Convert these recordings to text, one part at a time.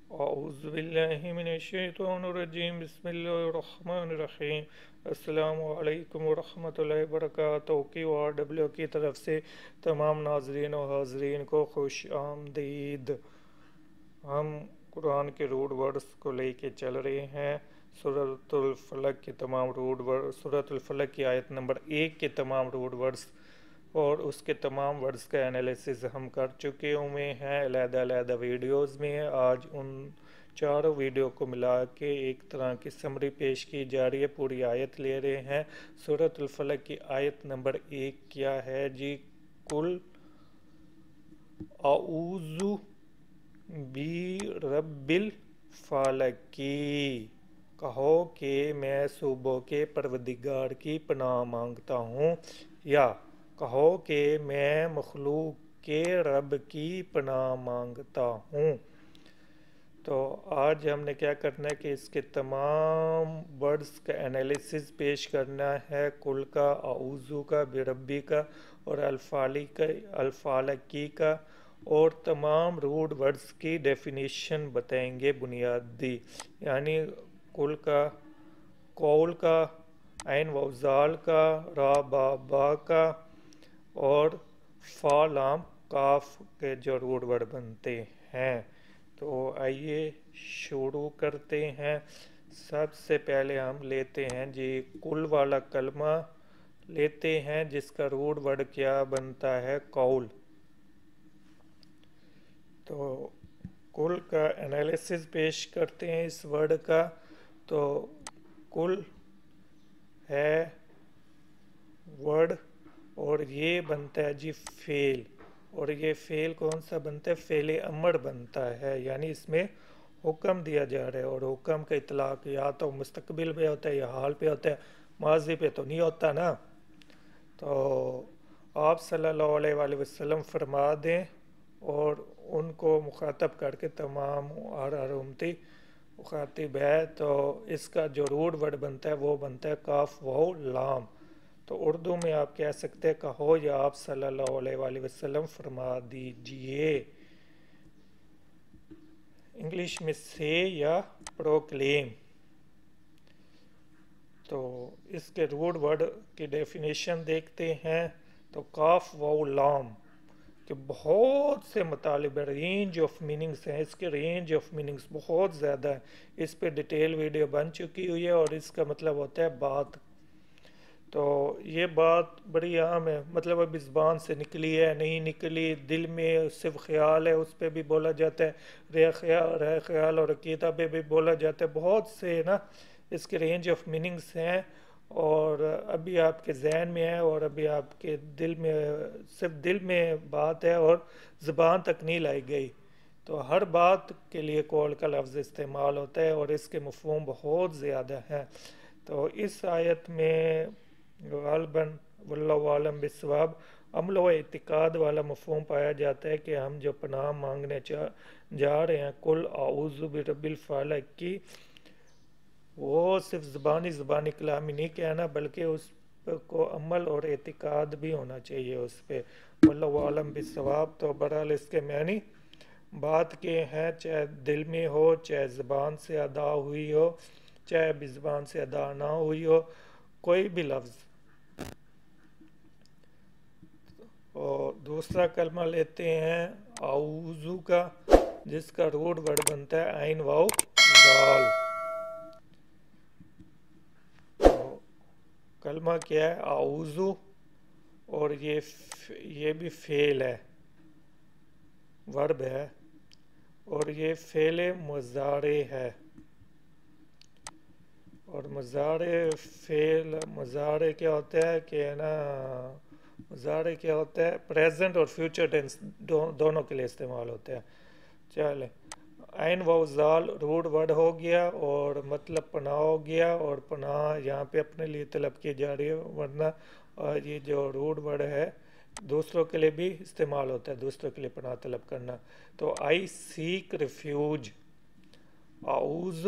اعوذ باللہ من الشیطان الرجیم بسم اللہ الرحمن الرحیم السلام علیکم ورحمۃ اللہ وبرکاتہ QRW کی طرف سے تمام ناظرین و حاضرین کو خوش آمدید۔ ہم قرآن کے روٹ ورڈز کو لے کے چل رہے ہیں۔ سورۃ الفلق کے تمام روٹ ورڈ، سورۃ الفلق کی آیت نمبر 1 کے تمام روٹ ورڈز اور اس کے تمام ورڈز کا انالیسز ہم کر چکے ہوئے ہیں علیحدہ علیحدہ ویڈیوز میں۔ آج ان چاروں ویڈیو کو ملا کے ایک طرح کی سمری پیش کی جا رہی ہے، پوری آیت لے رہے ہیں۔ سورۃ الفلق کی آیت نمبر 1 کیا ہے جی؟ قل اعوذ برب الفلق، کہو کہ میں صوبوں کے پروردگار کی پناہ مانگتا ہوں، یا کہو کہ میں مخلوق کے رب کی پناہ مانگتا ہوں۔ تو آج ہم نے کیا کرنا ہے کہ اس کے تمام ورڈز کا انالیسز پیش کرنا ہے، کل کا، اعوذ کا، بربی کا اور الفالقی کا، اور تمام روٹ ورڈز کی ڈیفینیشن بتائیں گے بنیادی، یعنی کل کا، قول کا، عین و زال کا، را با با کا اور فا لام کاف کے جو روٹ ورڈ بنتے ہیں۔ تو آئیے شروع کرتے ہیں۔ سب سے پہلے ہم لیتے ہیں جی کل والا کلمہ لیتے ہیں، جس کا روٹ ورڈ کیا بنتا ہے؟ قول۔ تو کل کا انالیسز پیش کرتے ہیں اس ورڈ کا۔ تو کل ہے ورڈ اور یہ بنتا ہے جی فعل، اور یہ فعل کون سا بنتا ہے؟ فعل امر بنتا ہے، یعنی اس میں حکم دیا جا رہا ہے، اور حکم کا اطلاق یا تو مستقبل پہ ہوتا ہے یا حال پہ ہوتا ہے، ماضی پہ تو نہیں ہوتا نا۔ تو آپ صلی اللہ علیہ وآلہ وسلم فرما دیں اور ان کو مخاطب کر کے تمام ہر امتی مخاطب ہے، تو اس کا جو روٹ ورڈ بنتا ہے وہ بنتا ہے کاف واو لام۔ تو اردو میں آپ کہہ سکتے ہیں کہو یا آپ صلی اللہ علیہ وآلہ وسلم فرما دیجئے، انگلش میں سے یا پروکلیم۔ تو اس کے روٹ ورڈ کی ڈیفینیشن دیکھتے ہیں۔ تو کاف واو لام کہ بہت سے مطالب رینج آف میننگز ہیں، اس کے رینج آف میننگز بہت زیادہ ہیں، اس پہ ڈیٹیل ویڈیو بن چکی ہوئی ہے، اور اس کا مطلب ہوتا ہے بات۔ تو یہ بات بڑی عام ہے، مطلب ابھی زبان سے نکلی ہے نہیں نکلی، دل میں صرف خیال ہے اس پہ بھی بولا جاتا ہے، رہ خیال اور عقیدہ پہ بھی بولا جاتا ہے، بہت سے نا اس کے رینج آف میننگز ہیں، اور ابھی آپ کے ذہن میں ہے اور ابھی آپ کے دل میں، صرف دل میں بات ہے اور زبان تک نہیں لائی گئی۔ تو ہر بات کے لیے قول کا لفظ استعمال ہوتا ہے، اور اس کے مفہوم بہت زیادہ ہیں۔ تو اس آیت میں غالباً واللہ عالم بالصواب عمل و اعتقاد والا مفہوم پایا جاتا ہے کہ ہم جو پناہ مانگنے جا رہے ہیں کل اعوذ برب الفلق کی، وہ صرف زبانی کلامی نہیں کہنا، بلکہ اس کو عمل اور اعتقاد بھی ہونا چاہیے اس پہ، واللہ عالم بالصواب۔ تو بہرحال اس کے معنی بات کے ہیں، چاہے دل میں ہو، چاہے زبان سے ادا ہوئی ہو، چاہے بھی زبان سے ادا نہ ہوئی ہو، کوئی بھی لفظ۔ اور دوسرا کلمہ لیتے ہیں اعوذ کا، جس کا روٹ ورڈ بنتا ہے عین واو زال۔ کلمہ کیا ہے؟ اعوذ، اور یہ بھی فعل ہے، ورب ہے، اور یہ فعل مضارع ہے، اور مضارع کیا ہوتا ہے کہ نا، مضارع کیا ہوتا ہے؟ پریزنٹ اور فیوچر ٹینس دونوں کے لیے استعمال ہوتا ہے۔ چلے، عین واو زال روٹ ورڈ ہو گیا، اور مطلب پناہ ہو گیا، اور پناہ یہاں پہ اپنے لیے طلب کی جا رہی ہے، ورنہ یہ جو روٹ ورڈ ہے دوسروں کے لیے بھی استعمال ہوتا ہے، دوسروں کے لیے پناہ طلب کرنا۔ تو آئی سیک ریفیوج، اعوذ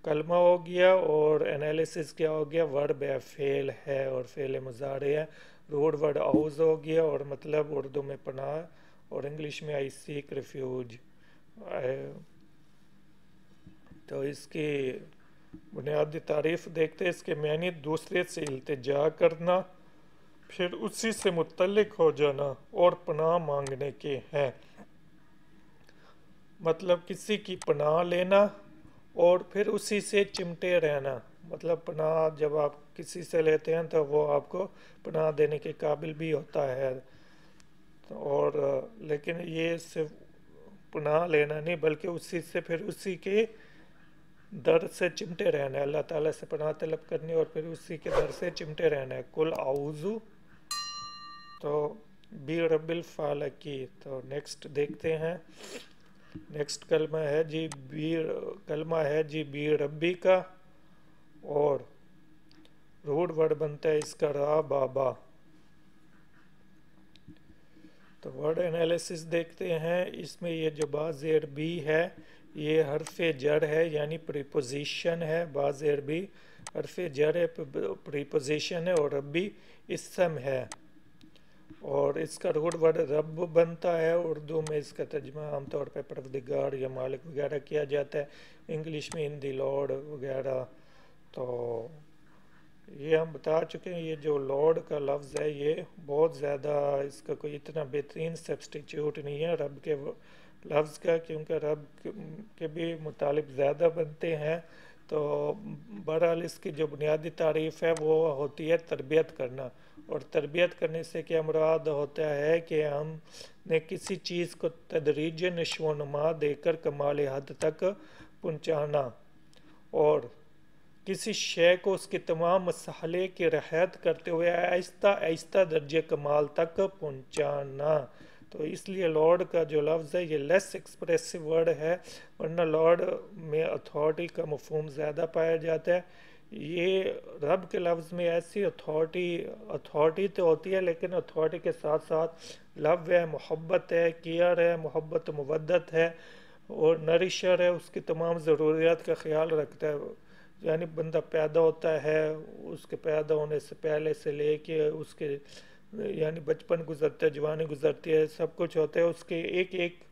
کلمہ ہو گیا، اور انالیسس کیا ہو گیا؟ ورب ہے، فعل ہے اور فعل مضارع ہے، روٹ ورڈ اعوذ ہو گیا، اور مطلب اردو میں پناہ، اور انگلش میں آئی سیک ریفیوج۔ تو اس کی بنیادی تعریف دیکھتے ہیں. اس کے معنی دوسرے سے التجا کرنا، پھر اسی سے متعلق ہو جانا اور پناہ مانگنے کے ہیں. مطلب کسی کی پناہ لینا اور پھر اسی سے چمٹے رہنا. مطلب پناہ جب آپ کسی سے لیتے ہیں تو وہ آپ کو پناہ دینے کے قابل بھی ہوتا ہے، اور لیکن یہ صرف پناہ لینا نہیں بلکہ اسی سے پھر اسی کے در سے چمٹے رہنا ہے. اللہ تعالیٰ سے پناہ طلب کرنی اور پھر اسی کے در سے چمٹے رہنا ہے. کل اعوذ تو بی رب الفالکی. تو نیکسٹ دیکھتے ہیں. نیکسٹ کلمہ ہے جی بی ربی کا، اور روٹ ورڈ بنتا ہے اس کا را بابا. تو ورڈ انالیسس دیکھتے ہیں. اس میں یہ جو با زیر بی ہے یہ حرف جر ہے، یعنی پریپوزیشن ہے. با زیر بی حرف جر ہے، پریپوزیشن ہے، اور ربی اسم ہے. اور اس کا روٹ ورڈ رب بنتا ہے. اردو میں اس کا ترجمہ عام طور پہ پروردگار یا مالک وغیرہ کیا جاتا ہے، انگلش میں ان دی لارڈ وغیرہ. تو یہ ہم بتا چکے ہیں. یہ جو لارڈ کا لفظ ہے یہ بہت زیادہ، اس کا کوئی اتنا بہترین سبسٹیچیوٹ نہیں ہے رب کے لفظ کا، کیونکہ رب کے بھی مطالب زیادہ بنتے ہیں. تو بہرحال اس کی جو بنیادی تعریف ہے وہ ہوتی ہے تربیت کرنا. اور تربیت کرنے سے کیا مراد ہوتا ہے کہ ہم نے کسی چیز کو تدریجی نشو و نما دے کر کمال حد تک پہنچانا، اور کسی شے کو اس کے تمام مسئلے کی رعایت کرتے ہوئے آہستہ آہستہ درجے کمال تک پہنچانا. تو اس لیے لارڈ کا جو لفظ ہے یہ لیس ایکسپریسو ورڈ ہے، ورنہ لارڈ میں اتھارٹی کا مفہوم زیادہ پایا جاتا ہے. یہ رب کے لفظ میں ایسی اتھارٹی تو ہوتی ہے، لیکن اتھارٹی کے ساتھ ساتھ لو ہے، محبت ہے، کیئر ہے، محبت مودت ہے، اور نرشر ہے، اس کی تمام ضروریات کا خیال رکھتا ہے. یعنی بندہ پیدا ہوتا ہے، اس کے پیدا ہونے سے پہلے سے لے کے اس کے یعنی بچپن گزرتا ہے، جوانی گزرتی ہے، سب کچھ ہوتا ہے، اس کے ایک ایک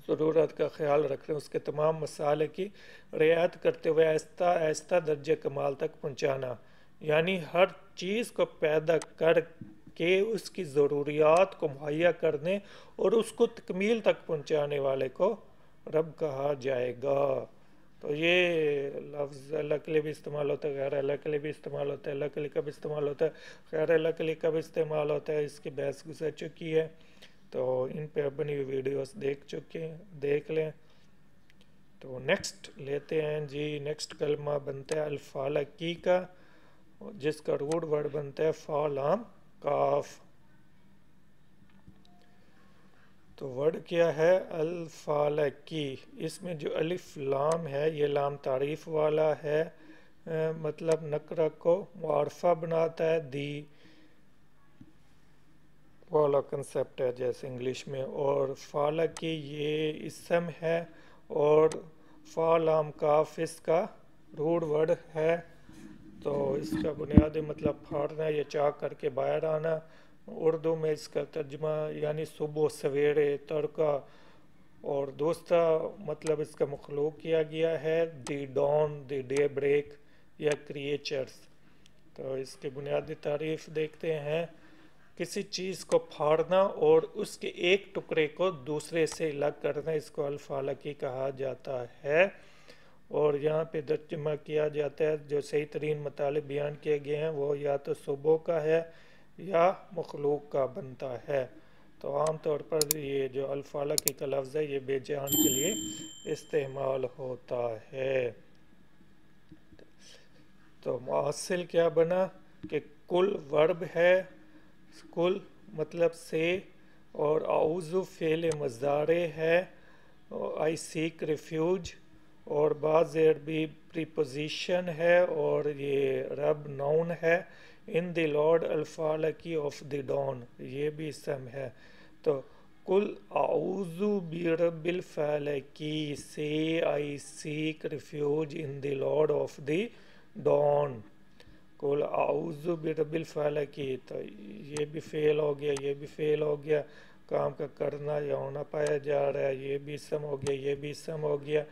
ضرورت کا خیال رکھتے ہیں، اس کے تمام مسائل کی رعایت کرتے ہوئے آہستہ آہستہ درجہ کمال تک پہنچانا. یعنی ہر چیز کو پیدا کر کے اس کی ضروریات کو مہیا کرنے اور اس کو تکمیل تک پہنچانے والے کو رب کہا جائے گا. تو یہ لفظ اللہ کے لیے بھی استعمال ہوتا ہے، غیر اللہ کے لیے بھی استعمال ہوتا ہے. اللہ کے لیے کب استعمال ہوتا ہے، غیر اللہ کے لیے کب استعمال ہوتا ہے، اس کی بحث گزر چکی ہے. تو ان پہ بنی ہوئی ویڈیوز دیکھ لیں. تو نیکسٹ لیتے ہیں جی. نیکسٹ کلمہ بنتا ہے الفالکی کا، جس کا روٹ ورڈ بنتا ہے فا لام کاف. تو ورڈ کیا ہے الفالکی. اس میں جو الف لام ہے یہ لام تعریف والا ہے، مطلب نکرہ کو معرفہ بناتا ہے، دی والا کنسیپٹ ہے جیسے انگلش میں. اور فالکی یہ اسم ہے، اور فا لام کاف اس کا روٹ ورڈ ہے. تو اس کا بنیادی مطلب پھاڑنا یا چاک کر کے باہر آنا. اردو میں اس کا ترجمہ یعنی صبح سویرے، تڑکا. اور دوسرا مطلب اس کا مخلوق کیا گیا ہے دی ڈان، دی ڈے بریک، یا کریچرز. تو اس کی بنیادی تعریف دیکھتے ہیں. کسی چیز کو پھاڑنا اور اس کے ایک ٹکڑے کو دوسرے سے الگ کرنا، اس کو الفالکی کہا جاتا ہے. اور یہاں پہ ترجمہ کیا جاتا ہے، جو صحیح ترین مطالب بیان کیے گئے ہیں وہ یا تو صبح کا ہے یا مخلوق کا بنتا ہے. تو عام طور پر یہ جو الفالکی کا لفظ ہے یہ بے جان کے لیے استعمال ہوتا ہے. تو حاصل کیا بنا کہ کل ورب ہے، کل مطلب سے، اور اعوذ فعل مضارع ہے، آئی سیک ریفیوج، اور بعض بھی پریپوزیشن ہے، اور یہ رب نون ہے. ان the lord الفالکی of the Dawn یہ بھی اسم ہے. تو کل اعوذ برب الفالکی سے I seek refuge in the Lord of the dawn. کل اعوذ برب الفالکی. تو یہ بھی فعل ہو گیا، یہ بھی فعل ہو گیا. کام کا کرنا یا ہونا پایا جا رہا ہے، یہ بھی اسم ہو گیا، یہ بھی اسم ہو گیا.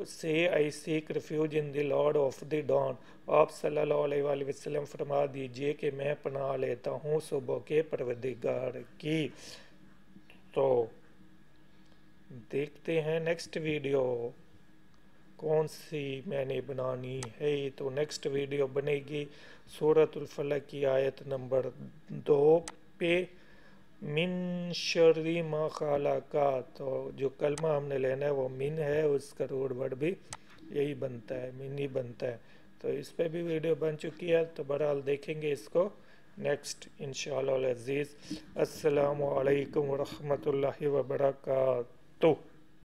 سے I seek refuge in the Lord of the dawn. آپ صلی اللہ علیہ وآلہ وسلم فرما دیجئے کہ میں پناہ لیتا ہوں صبح کے پروردگار کی. تو دیکھتے ہیں نیکسٹ ویڈیو کون سی میں نے بنانی ہے. تو نیکسٹ ویڈیو بنے گی سورۃ الفلق کی آیت نمبر 2 پہ، من شر ما خلق. تو جو کلمہ ہم نے لینا ہے وہ من ہے، اس کا روٹ ورڈ بھی یہی بنتا ہے، من ہی بنتا ہے. تو اس پہ بھی ویڈیو بن چکی ہے، تو بہرحال دیکھیں گے اس کو نیکسٹ انشاءاللہ العزیز. السلام علیکم ورحمۃ اللہ وبرکاتہ.